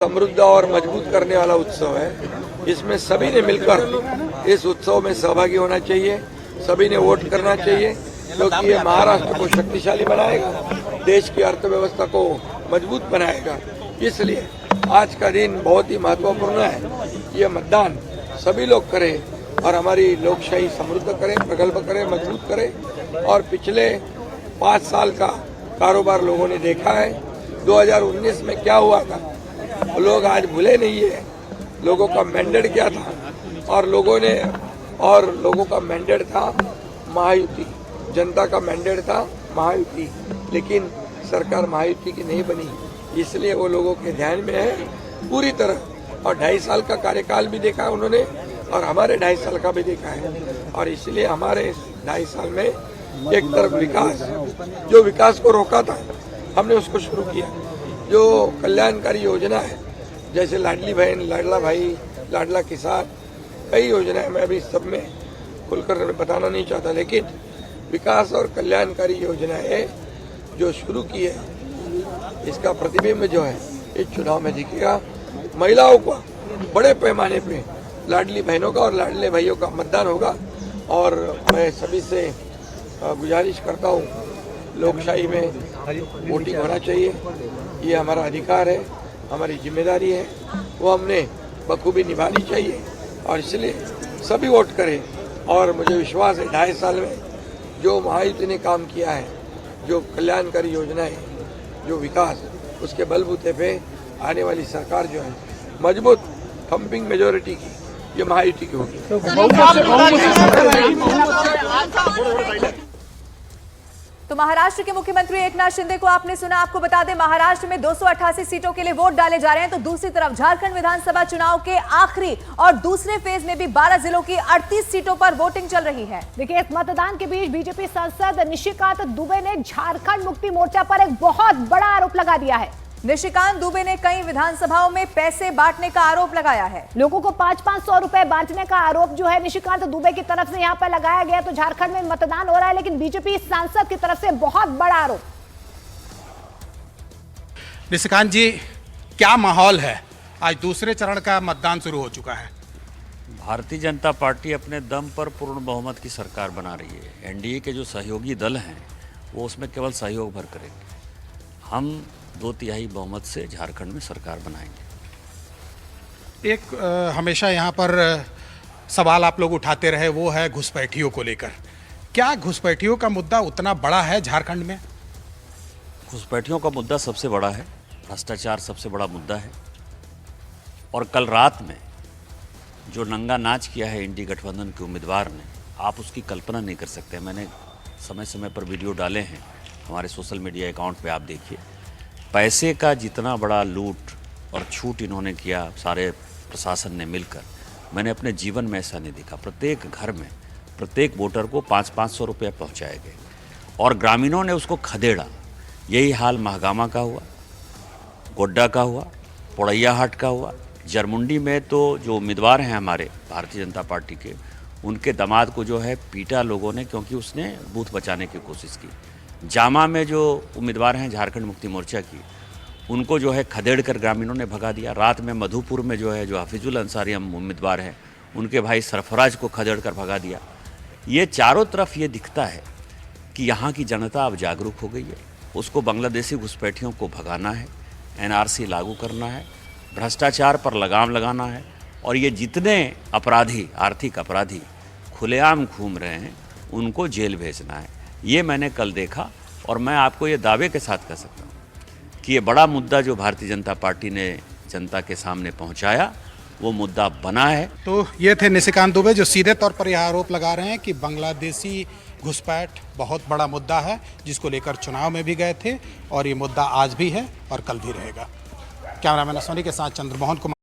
समृद्ध और मजबूत करने वाला उत्सव है। इसमें सभी ने मिलकर इस उत्सव में सहभागी होना चाहिए, सभी ने वोट करना चाहिए, क्योंकि ये महाराष्ट्र को शक्तिशाली बनाएगा, देश की अर्थव्यवस्था को मजबूत बनाएगा। इसलिए आज का दिन बहुत ही महत्वपूर्ण है। ये मतदान सभी लोग करें और हमारी लोकशाही समृद्ध करें, प्रगल्भ करें, मजबूत करें। और पिछले 5 साल का कारोबार लोगों ने देखा है। 2019 में क्या हुआ था लोग आज भूले नहीं है। लोगों का मैंडेट क्या था और लोगों का मैंडेट था महायुति, जनता का मैंडेट था महायुति, लेकिन सरकार महायुति की नहीं बनी। इसलिए वो लोगों के ध्यान में है पूरी तरह। और 2.5 साल का कार्यकाल भी देखा है उन्होंने और हमारे 2.5 साल का भी देखा है। और इसलिए हमारे 2.5 साल में एक तरफ विकास, जो विकास को रोका था हमने उसको शुरू किया। जो कल्याणकारी योजना है जैसे लाडली बहन, लाडला भाई, लाडला किसान, कई योजनाएं मैं अभी सब में खुलकर बताना नहीं चाहता, लेकिन विकास और कल्याणकारी योजनाएं जो शुरू की है इसका प्रतिबिंब जो है इस चुनाव में दिखेगा। महिलाओं को बड़े पैमाने पे लाडली बहनों का और लाडले भाइयों का मतदान होगा। और मैं सभी से गुजारिश करता हूँ, लोकशाही में वोटिंग होना चाहिए, ये हमारा अधिकार है, हमारी जिम्मेदारी है, वो हमने बखूबी निभानी चाहिए। और इसलिए सभी वोट करें। और मुझे विश्वास है 2.5 साल में जो महायुति ने काम किया है, जो कल्याणकारी योजनाएं, जो विकास, उसके बलबूते पे आने वाली सरकार जो है मजबूत थम्पिंग मेजोरिटी की, ये महायुति की होगी। तो महाराष्ट्र के मुख्यमंत्री एकनाथ शिंदे को आपने सुना। आपको बता दें, महाराष्ट्र में 288 सीटों के लिए वोट डाले जा रहे हैं। तो दूसरी तरफ झारखंड विधानसभा चुनाव के आखिरी और दूसरे फेज में भी 12 जिलों की 38 सीटों पर वोटिंग चल रही है। देखिए, इस मतदान के बीच बीजेपी सांसद निशिकांत दुबे ने झारखंड मुक्ति मोर्चा पर एक बहुत बड़ा आरोप लगा दिया है। निशिकांत दुबे ने कई विधानसभाओं में पैसे बांटने का आरोप लगाया है। लोगों को 500-500 रुपए बांटने का आरोप जो है निशिकांत दुबे की तरफ से यहाँ पर लगाया गया। तो झारखंड में मतदान हो रहा है, लेकिन बीजेपी सांसद की तरफ से बहुत बड़ा आरोप। निशिकांत जी, क्या माहौल है? आज दूसरे चरण का मतदान शुरू हो चुका है। भारतीय जनता पार्टी अपने दम पर पूर्ण बहुमत की सरकार बना रही है। एनडीए के जो सहयोगी दल हैं वो उसमें केवल सहयोग भर करेंगे। हम 2/3 बहुमत से झारखंड में सरकार बनाएंगे। एक हमेशा यहाँ पर सवाल आप लोग उठाते रहे, वो है घुसपैठियों को लेकर। क्या घुसपैठियों का मुद्दा उतना बड़ा है झारखंड में? घुसपैठियों का मुद्दा सबसे बड़ा है, भ्रष्टाचार सबसे बड़ा मुद्दा है। और कल रात में जो नंगा नाच किया है इंडी गठबंधन के उम्मीदवार ने, आप उसकी कल्पना नहीं कर सकते। मैंने समय समय पर वीडियो डाले हैं हमारे सोशल मीडिया अकाउंट पे, आप देखिए। पैसे का जितना बड़ा लूट और छूट इन्होंने किया सारे प्रशासन ने मिलकर, मैंने अपने जीवन में ऐसा नहीं देखा। प्रत्येक घर में प्रत्येक वोटर को 500-500 रुपये पहुँचाए गए और ग्रामीणों ने उसको खदेड़ा। यही हाल महागामा का हुआ, गोड्डा का हुआ, पोड़ैयाहाट का हुआ। जरमुंडी में तो जो उम्मीदवार हैं हमारे भारतीय जनता पार्टी के, उनके दामाद को जो है पीटा लोगों ने, क्योंकि उसने बूथ बचाने की कोशिश की। जामा में जो उम्मीदवार हैं झारखंड मुक्ति मोर्चा की, उनको जो है खदेड़ कर ग्रामीणों ने भगा दिया। रात में मधुपुर में जो है जो हफीजुल अंसारी हम उम्मीदवार हैं, उनके भाई सरफराज को खदेड़ कर भगा दिया। ये चारों तरफ ये दिखता है कि यहाँ की जनता अब जागरूक हो गई है। उसको बांग्लादेशी घुसपैठियों को भगाना है, एनआरसी लागू करना है, भ्रष्टाचार पर लगाम लगाना है। और ये जितने अपराधी, आर्थिक अपराधी खुलेआम घूम रहे हैं, उनको जेल भेजना है। ये मैंने कल देखा और मैं आपको ये दावे के साथ कह सकता हूँ कि ये बड़ा मुद्दा जो भारतीय जनता पार्टी ने जनता के सामने पहुँचाया, वो मुद्दा बना है। तो ये थे निशिकांत दुबे, जो सीधे तौर पर यह आरोप लगा रहे हैं कि बांग्लादेशी घुसपैठ बहुत बड़ा मुद्दा है, जिसको लेकर चुनाव में भी गए थे और ये मुद्दा आज भी है और कल भी रहेगा। कैमरामैन सोनी के साथ चंद्रमोहन कुमार।